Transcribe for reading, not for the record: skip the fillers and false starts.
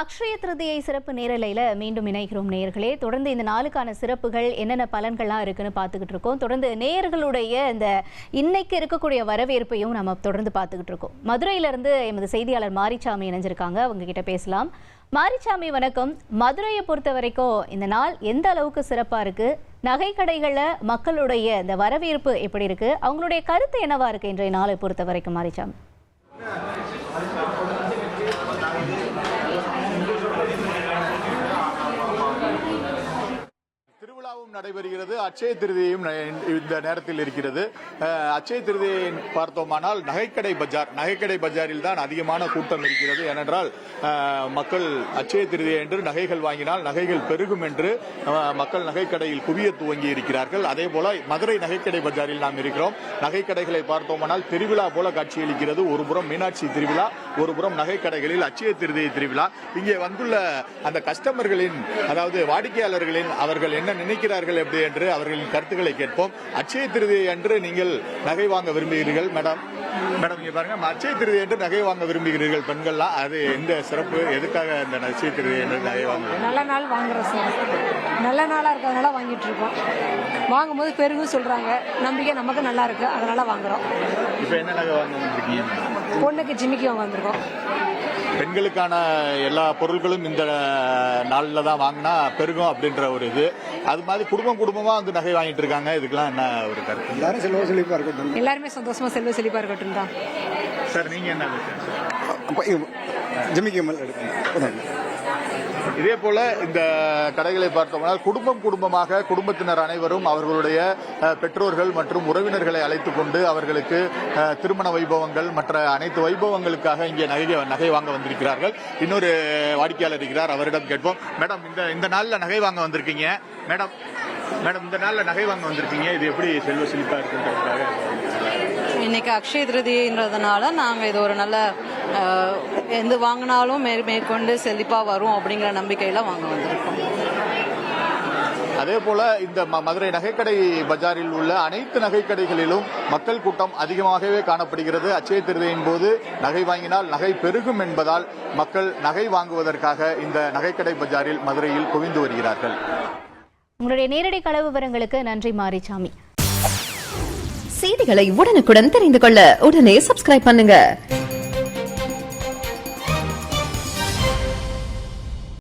அக்ஷய திருதியை சிறப்பு நேரலையில் மீண்டும் இணைகிறோம் நேயர்களே. தொடர்ந்து இந்த நாளுக்கான சிறப்புகள் என்னென்ன பலன்கள்லாம் இருக்குன்னு பார்த்துக்கிட்டு இருக்கோம். தொடர்ந்து நேயர்களுடைய இந்த இன்னைக்கு இருக்கக்கூடிய வரவேற்பையும் நம்ம தொடர்ந்து பார்த்துக்கிட்டு இருக்கோம். மதுரையிலிருந்து எமது செய்தியாளர் மாரிச்சாமி இணைஞ்சிருக்காங்க, அவங்க கிட்ட பேசலாம். மாரிச்சாமி வணக்கம். மதுரையை பொறுத்த வரைக்கும் இந்த நாள் எந்த அளவுக்கு சிறப்பாக இருக்கு? நகை கடைகளில் மக்களுடைய இந்த வரவேற்பு எப்படி இருக்கு? அவங்களுடைய கருத்து என்னவா இருக்கு இன்றைய நாளை பொறுத்த வரைக்கும் மாரிச்சாமி? திருவிழாவும் நடைபெறுகிறது, அட்சய திருதியையும் இந்த நேரத்தில் இருக்கிறது. அட்சய திருதியை பார்த்தோமானால் நகைக்கடை பஜாரில் தான் அதிகமான கூட்டம் இருக்கிறது. ஏனென்றால் மக்கள் அட்சய திருதியை என்று நகைகள் வாங்கினால் நகைகள் பெருகும் என்று மக்கள் நகைக்கடையில் குவிய துவங்கி இருக்கிறார்கள். அதே போல மதுரை நகைக்கடை பஜாரில் நாம் இருக்கிறோம். நகைக்கடைகளை பார்த்தோமானால் திருவிழா போல காட்சியளிக்கிறது. ஒரு புறம் மீனாட்சி திருவிழா, ஒரு புறம் நகைக்கடைகளில் அட்சய திருதியை திருவிழா. இங்கே வந்துள்ள அந்த கஸ்டமர்களின், அதாவது வாடிக்கையாளர்களின், அவர்கள் என்ன நினைக்கிறார்கள் எப்படி என்று அவர்களின் கருத்துக்களை கேட்போம். அட்சய திருதியை அன்று நீங்கள் நகை வாங்க விரும்புகிறீர்கள் மேடம்? இங்க பாருங்க, அட்சய திருதியை என்று நகை வாங்க விரும்புகிறீர்கள் பெண்கள்லாம். அது எந்த சிறப்பு? எதுக்காக இந்த அட்சய திருதியை என்று நகை வாங்க? நல்ல நாள் வாங்குறோம் சார், நல்ல நாளா இருக்கிறதுனால வாங்கிட்டு இருக்கோம். வாங்கும்போது பெருகும் சொல்றாங்க, நம்பிக்கை நமக்கு நல்லா இருக்கு, அதனால வாங்குறோம். இப்ப என்ன நகை வாங்க வந்திருக்கீங்க? பொண்ணுக்கு ஜிமிக்கி வாங்க வந்திருக்கோம். பெண்களுக்கான எல்லா பொருட்களும் இந்த நாளில் தான் வாங்கினா பெருகும் அப்படின்ற ஒரு இது. அது மாதிரி குடும்பமா வந்து நகை வாங்கிட்டு இருக்காங்க. இதுக்கெல்லாம் என்ன ஒரு கருத்து? எல்லாரும் செல்வ செழிப்பா இருக்கட்டும், எல்லாருமே சந்தோஷமா செல்வ செழிப்பா இருக்கட்டும் தான் சார். நீங்க என்ன ஜிமிக்கி? இதே போல இந்த கடைகளை பார்த்தோம்னால் குடும்பமாக குடும்பத்தினர் அனைவரும் அவர்களுடைய பெற்றோர்கள் மற்றும் உறவினர்களை அழைத்துக் கொண்டு அவர்களுக்கு திருமண வைபவங்கள் மற்ற அனைத்து வைபவங்களுக்காக இங்கே நகை வாங்க வந்திருக்கிறார்கள். இன்னொரு வாடிக்கையாளர் இருக்கிறார், அவரிடம் கேட்போம். மேடம், இந்த நாள்ல நகை வாங்க வந்திருக்கீங்க மேடம்? இந்த நாள்ல நகை வாங்க வந்திருக்கீங்க, இது எப்படி செல்வ செழிப்பா இருக்குன்றதுக்காக? இன்னைக்கு அக்ஷய திருதின்றதுனால நாங்க இது ஒரு நல்ல எந்த வாங்கினாலும் மேற்கொண்டு செழிப்பா வரும் அப்படிங்கிற நம்பிக்கையில வாங்க வந்திருக்கோம். அதே போல இந்த மதுரை நகைக்கடை பஜாரில் உள்ள அனைத்து நகைக்கடைகளிலும் மக்கள் கூட்டம் அதிகமாகவே காணப்படுகிறது. அட்சய திருதியின் போது நகை வாங்கினால் நகை பெருகும் என்பதால் மக்கள் நகை வாங்குவதற்காக இந்த நகைக்கடை பஜாரில் மதுரையில் குவிந்து வருகிறார்கள். உங்களுடைய நேரடி கள விவரங்களுக்கு நன்றி மாரிச்சாமி. செய்திகளை உடனுக்குடன் தெரிந்து கொள்ள உடனே சப்ஸ்கிரைப் பண்ணுங்க.